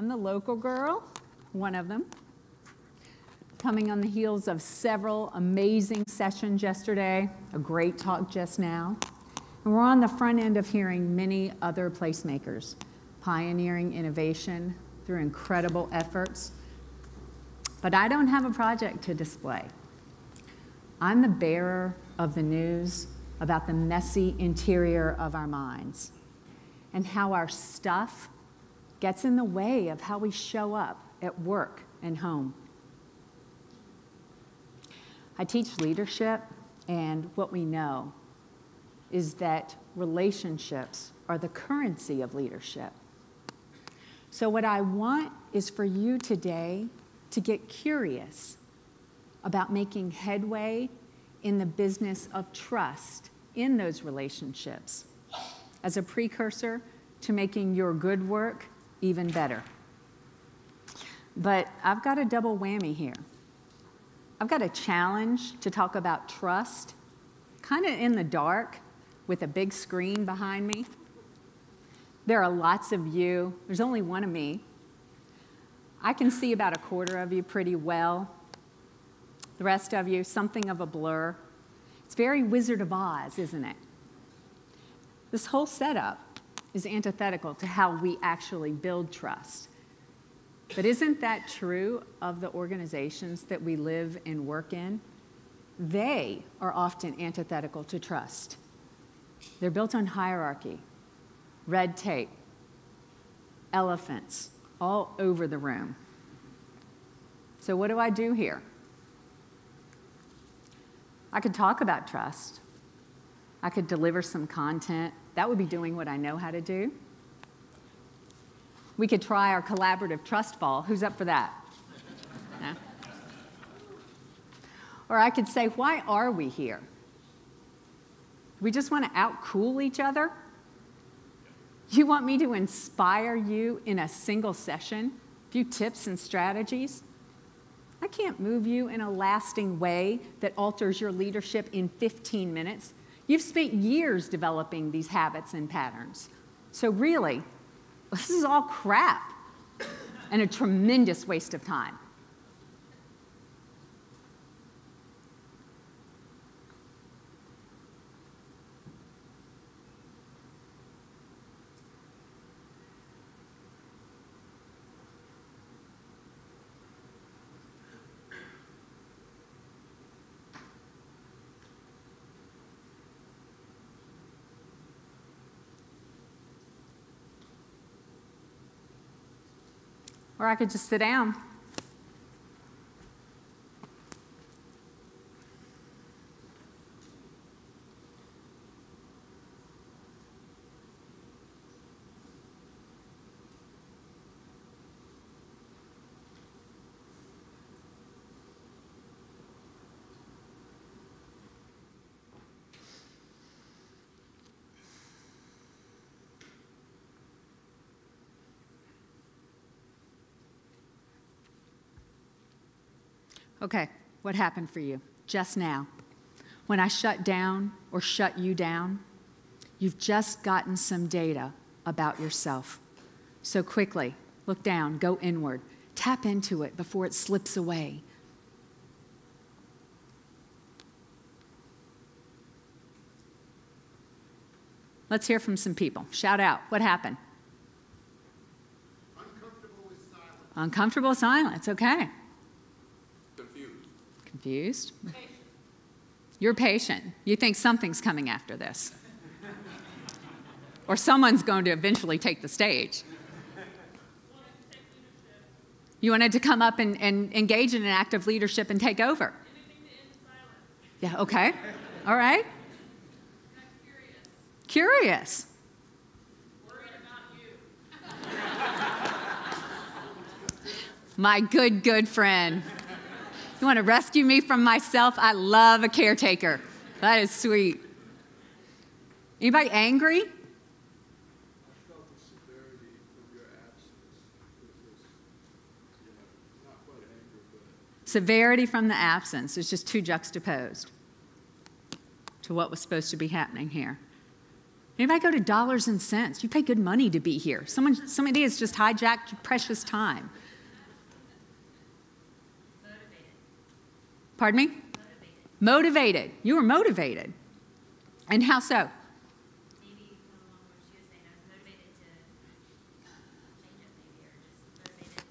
I'm the local girl, one of them, coming on the heels of several amazing sessions yesterday, a great talk just now. And we're on the front end of hearing many other placemakers pioneering innovation through incredible efforts. But I don't have a project to display. I'm the bearer of the news about the messy interior of our minds and how our stuff gets in the way of how we show up at work and home. I teach leadership, and what we know is that relationships are the currency of leadership. So what I want is for you today to get curious about making headway in the business of trust in those relationships as a precursor to making your good work even better. But I've got a double whammy here. I've got a challenge to talk about trust, kind of in the dark with a big screen behind me. There are lots of you. There's only one of me. I can see about a quarter of you pretty well. The rest of you, something of a blur. It's very Wizard of Oz, isn't it? This whole setup is antithetical to how we actually build trust. But isn't that true of the organizations that we live and work in? They are often antithetical to trust. They're built on hierarchy, red tape, elephants all over the room. So what do I do here? I could talk about trust. I could deliver some content. That would be doing what I know how to do. We could try our collaborative trust fall. Who's up for that? No? Or I could say, why are we here? We just want to out-cool each other? You want me to inspire you in a single session? A few tips and strategies? I can't move you in a lasting way that alters your leadership in 15 minutes. You've spent years developing these habits and patterns. So really, this is all crap and a tremendous waste of time. Or I could just sit down. Okay, what happened for you just now? When I shut down or shut you down, you've just gotten some data about yourself. So quickly, look down, go inward, tap into it before it slips away. Let's hear from some people. Shout out, what happened? Uncomfortable with silence. Uncomfortable with silence, okay. Confused? Patient. You're patient. You think something's coming after this. Or someone's going to eventually take the stage. You wanted to come up and engage in an act of leadership and take over. Anything to end silence. Yeah, okay. All right. Curious. Worried about you. My good friend. You want to rescue me from myself? I love a caretaker. That is sweet. Anybody angry? I felt the severity of your absence. It was, not quite anger, but... Severity from the absence is just too juxtaposed to what was supposed to be happening here. Anybody go to dollars and cents? You pay good money to be here. Somebody has just hijacked your precious time. Motivated. Pardon me? Motivated. Motivated. You were motivated. And how so? Maybe along what she was saying, I was motivated to change it maybe, or just motivated to,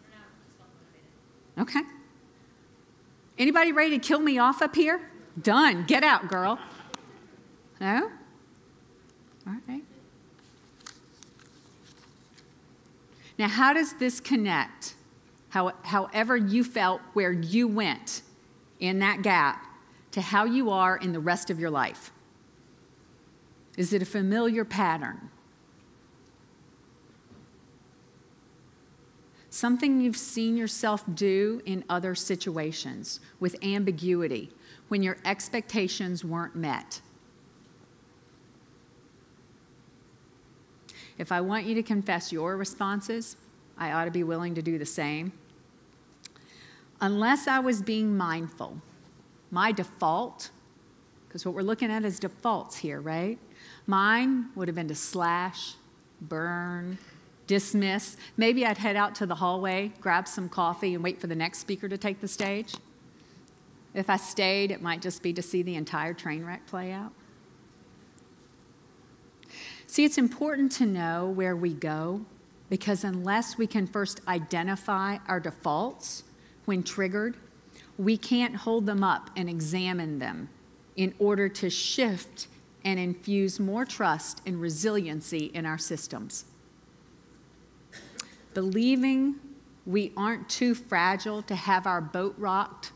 I don't know, just felt motivated. Okay. Anybody ready to kill me off up here? Done. Get out, girl. No? All right. Now, how does this connect? However you felt where you went in that gap to how you are in the rest of your life? Is it a familiar pattern? Something you've seen yourself do in other situations with ambiguity when your expectations weren't met? If I want you to confess your responses, I ought to be willing to do the same. Unless I was being mindful, my default, because what we're looking at is defaults here, right? Mine would have been to slash, burn, dismiss. Maybe I'd head out to the hallway, grab some coffee, and wait for the next speaker to take the stage. If I stayed, it might just be to see the entire train wreck play out. See, it's important to know where we go, because unless we can first identify our defaults when triggered, we can't hold them up and examine them in order to shift and infuse more trust and resiliency in our systems. Believing we aren't too fragile to have our boat rocked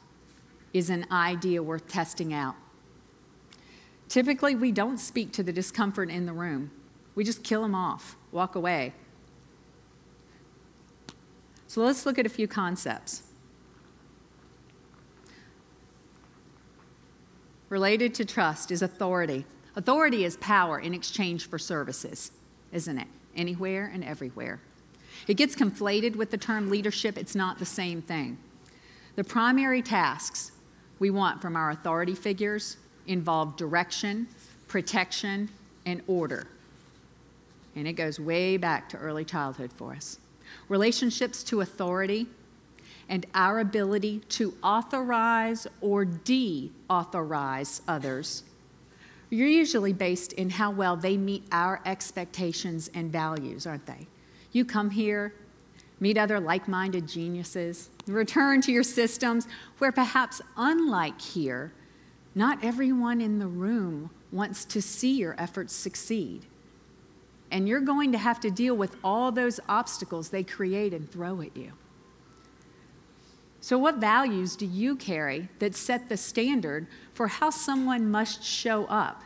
is an idea worth testing out. Typically, we don't speak to the discomfort in the room. We just kill them off, walk away. So let's look at a few concepts. Related to trust is authority. Authority is power in exchange for services, isn't it? Anywhere and everywhere. It gets conflated with the term leadership. It's not the same thing. The primary tasks we want from our authority figures involve direction, protection, and order. And it goes way back to early childhood for us. Relationships to authority and our ability to authorize or deauthorize others are usually based in how well they meet our expectations and values, aren't they? You come here, meet other like-minded geniuses, return to your systems where perhaps unlike here, not everyone in the room wants to see your efforts succeed. And you're going to have to deal with all those obstacles they create and throw at you. So what values do you carry that set the standard for how someone must show up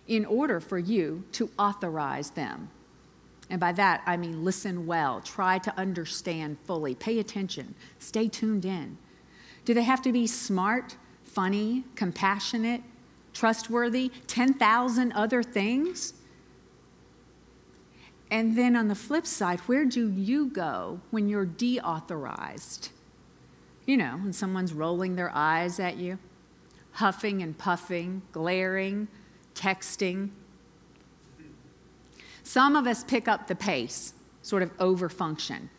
in order for you to authorize them? And by that, I mean listen well, try to understand fully, pay attention, stay tuned in. Do they have to be smart, funny, compassionate, trustworthy, 10,000 other things? And then on the flip side, where do you go when you're deauthorized? You know, when someone's rolling their eyes at you, huffing and puffing, glaring, texting. Some of us pick up the pace, sort of overfunction.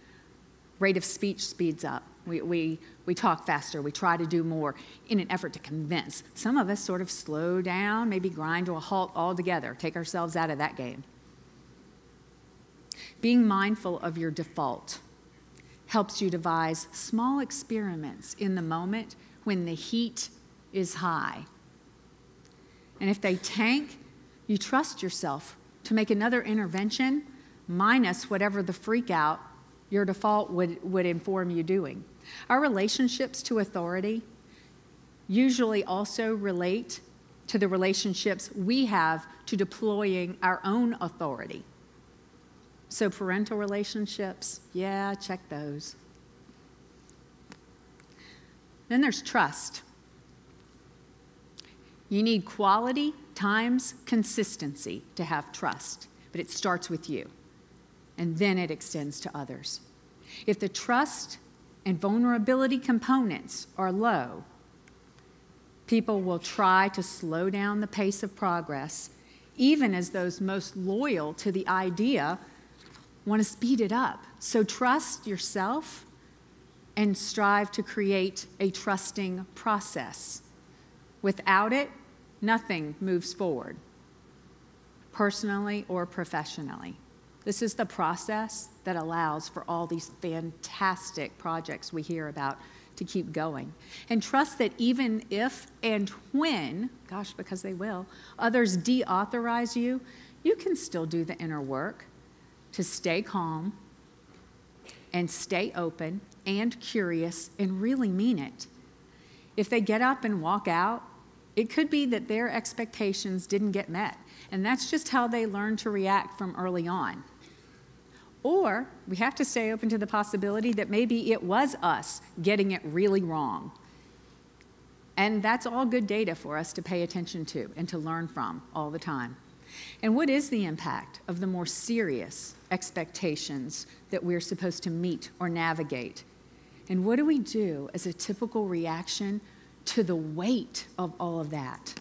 Rate of speech speeds up. We talk faster. We try to do more in an effort to convince. Some of us sort of slow down, maybe grind to a halt altogether, take ourselves out of that game. Being mindful of your default helps you devise small experiments in the moment when the heat is high. And if they tank, you trust yourself to make another intervention minus whatever the freak out your default would inform you doing. Our relationships to authority usually also relate to the relationships we have to deploying our own authority. So parental relationships, yeah, check those. Then there's trust. You need quality times consistency to have trust, but it starts with you, and then it extends to others. If the trust and vulnerability components are low, people will try to slow down the pace of progress even as those most loyal to the idea want to speed it up. So trust yourself and strive to create a trusting process. Without it, nothing moves forward, personally or professionally. This is the process that allows for all these fantastic projects we hear about to keep going. And trust that even if and when, gosh, because they will, others deauthorize you, you can still do the inner work to stay calm and stay open and curious and really mean it. If they get up and walk out, it could be that their expectations didn't get met, and that's just how they learn to react from early on. Or we have to stay open to the possibility that maybe it was us getting it really wrong. And that's all good data for us to pay attention to and to learn from all the time. And what is the impact of the more serious expectations that we're supposed to meet or navigate? And what do we do as a typical reaction to the weight of all of that?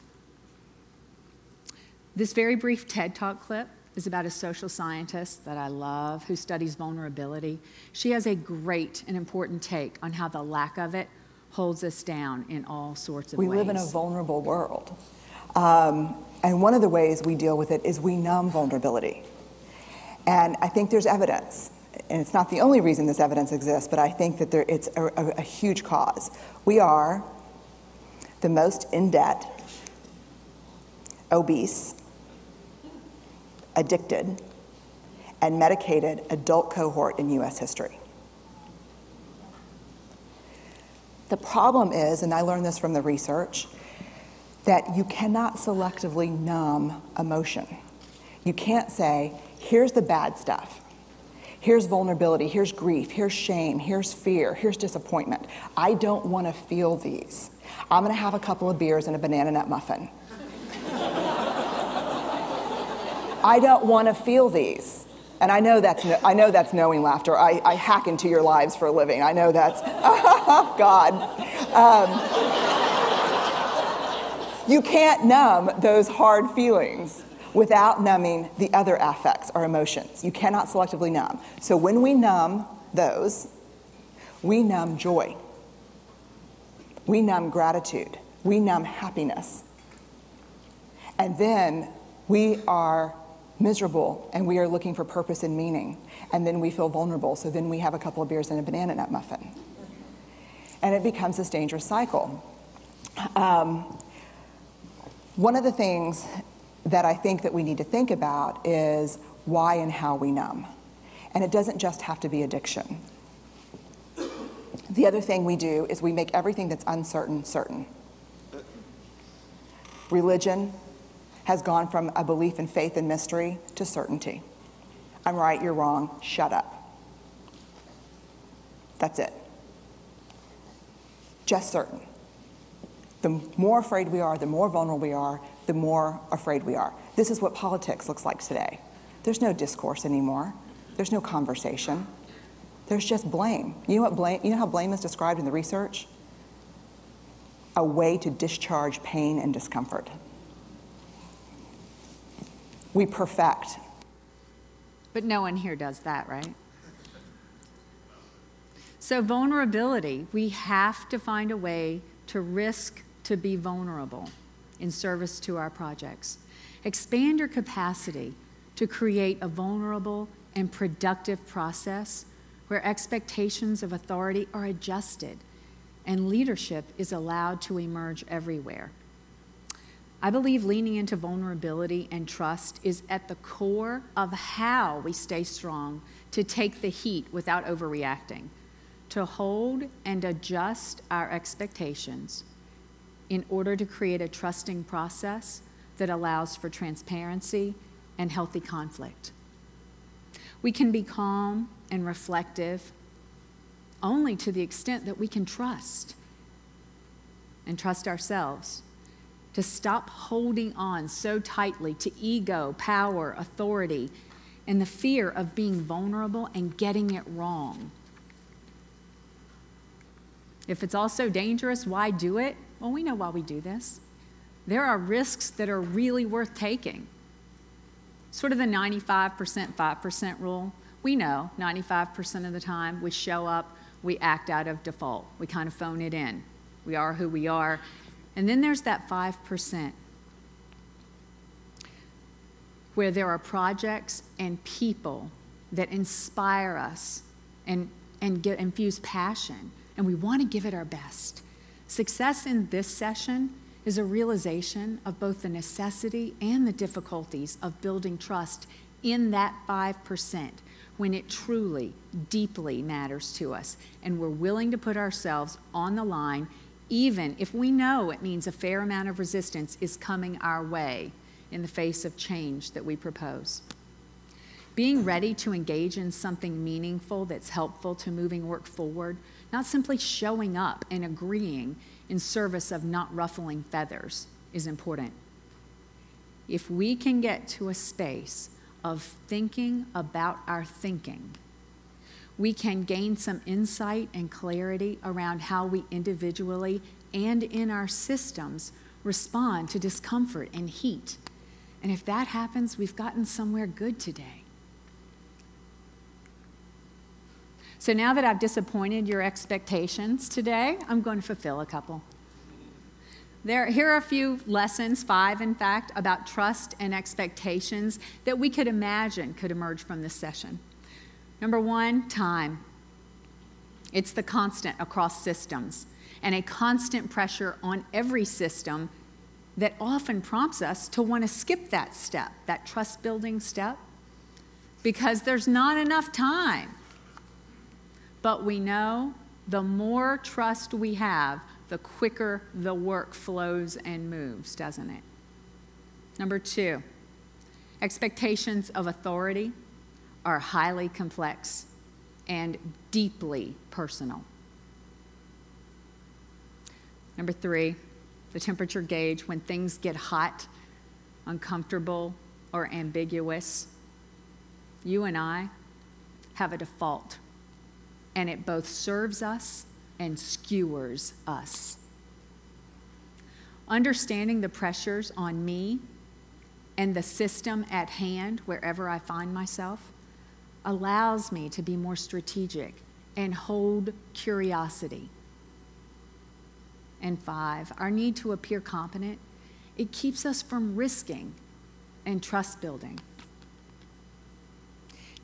This very brief TED Talk clip is about a social scientist that I love who studies vulnerability. She has a great and important take on how the lack of it holds us down in all sorts of ways. We live in a vulnerable world. And one of the ways we deal with it is we numb vulnerability. And I think there's evidence, and it's not the only reason this evidence exists, but I think that it's a huge cause. We are the most in debt, obese, addicted, and medicated adult cohort in U.S. history. The problem is, and I learned this from the research, that you cannot selectively numb emotion. You can't say, here's the bad stuff. Here's vulnerability, here's grief, here's shame, here's fear, here's disappointment. I don't want to feel these. I'm going to have a couple of beers and a banana nut muffin. I don't want to feel these. And I know that's knowing laughter. I hack into your lives for a living. I know that's, oh God. You can't numb those hard feelings without numbing the other affects or emotions. You cannot selectively numb. So when we numb those, we numb joy. We numb gratitude. We numb happiness. And then we are miserable and we are looking for purpose and meaning. And then we feel vulnerable. So then we have a couple of beers and a banana nut muffin. And it becomes this dangerous cycle. One of the things that I think that we need to think about is why and how we numb. And it doesn't just have to be addiction. The other thing we do is we make everything that's uncertain certain. Religion has gone from a belief in faith and mystery to certainty. I'm right, you're wrong, shut up. That's it. Just certain. The more afraid we are, the more vulnerable we are, the more afraid we are. This is what politics looks like today. There's no discourse anymore. There's no conversation. There's just blame. You know how blame is described in the research? A way to discharge pain and discomfort. We perfect. But no one here does that, right? So vulnerability, we have to find a way to risk to be vulnerable in service to our projects. Expand your capacity to create a vulnerable and productive process where expectations of authority are adjusted and leadership is allowed to emerge everywhere. I believe leaning into vulnerability and trust is at the core of how we stay strong to take the heat without overreacting, to hold and adjust our expectations in order to create a trusting process that allows for transparency and healthy conflict. We can be calm and reflective only to the extent that we can trust and trust ourselves, to stop holding on so tightly to ego, power, authority, and the fear of being vulnerable and getting it wrong. If it's also dangerous, why do it? Well, we know why we do this. There are risks that are really worth taking. Sort of the 95%, 5% rule. We know 95% of the time we show up, we act out of default. We kind of phone it in. We are who we are. And then there's that 5% where there are projects and people that inspire us and infuse passion, and we want to give it our best. Success in this session is a realization of both the necessity and the difficulties of building trust in that 5% when it truly, deeply matters to us, and we're willing to put ourselves on the line even if we know it means a fair amount of resistance is coming our way in the face of change that we propose. Being ready to engage in something meaningful that's helpful to moving work forward, not simply showing up and agreeing in service of not ruffling feathers, is important. If we can get to a space of thinking about our thinking, we can gain some insight and clarity around how we individually and in our systems respond to discomfort and heat. And if that happens, we've gotten somewhere good today. So now that I've disappointed your expectations today, I'm going to fulfill a couple. Here are a few lessons, 5 in fact, about trust and expectations that we could imagine could emerge from this session. Number 1, time. It's the constant across systems and a constant pressure on every system that often prompts us to want to skip that step, that trust building step, because there's not enough time. But we know the more trust we have, the quicker the work flows and moves, doesn't it? Number 2, expectations of authority are highly complex and deeply personal. Number 3, the temperature gauge when things get hot, uncomfortable, or ambiguous. You and I have a default, and it both serves us and skewers us. Understanding the pressures on me and the system at hand wherever I find myself allows me to be more strategic and hold curiosity. And 5, our need to appear competent, it keeps us from risking and trust building.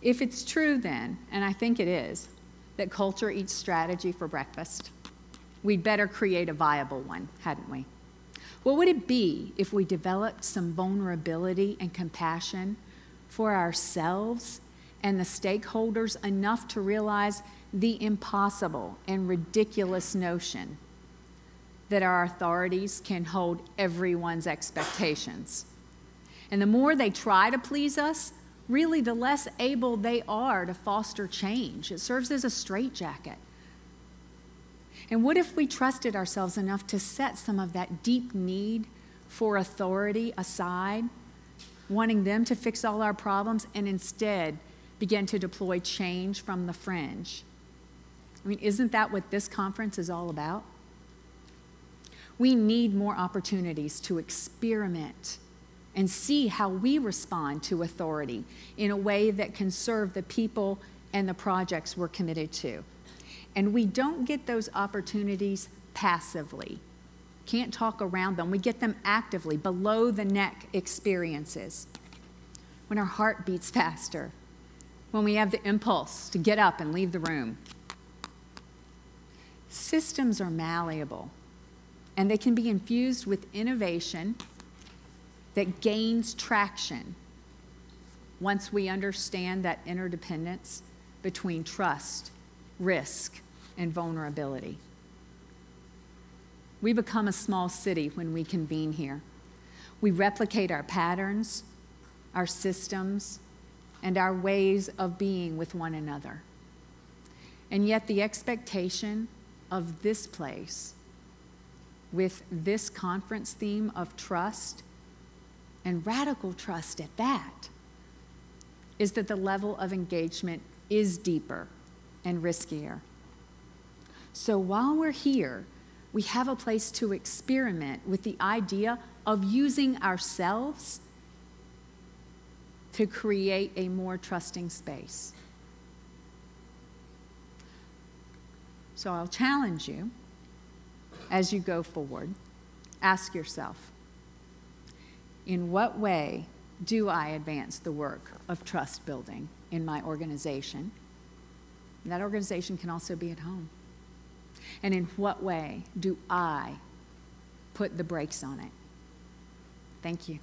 If it's true then, and I think it is, that culture eats strategy for breakfast, we'd better create a viable one, hadn't we? What would it be if we developed some vulnerability and compassion for ourselves and the stakeholders enough to realize the impossible and ridiculous notion that our authorities can hold everyone's expectations? And the more they try to please us, really the less able they are to foster change. It serves as a straitjacket. And what if we trusted ourselves enough to set some of that deep need for authority aside, wanting them to fix all our problems, and instead begin to deploy change from the fringe? I mean, isn't that what this conference is all about? We need more opportunities to experiment and see how we respond to authority in a way that can serve the people and the projects we're committed to. And we don't get those opportunities passively. Can't talk around them. We get them actively, below the neck experiences. When our heart beats faster, when we have the impulse to get up and leave the room. Systems are malleable, and they can be infused with innovation that gains traction once we understand that interdependence between trust, risk, and vulnerability. We become a small city when we convene here. We replicate our patterns, our systems, and our ways of being with one another. And yet the expectation of this place, with this conference theme of trust, and radical trust at that, is that the level of engagement is deeper and riskier. So while we're here, we have a place to experiment with the idea of using ourselves to create a more trusting space. So I'll challenge you as you go forward. Ask yourself, in what way do I advance the work of trust building in my organization? And that organization can also be at home. And in what way do I put the brakes on it? Thank you.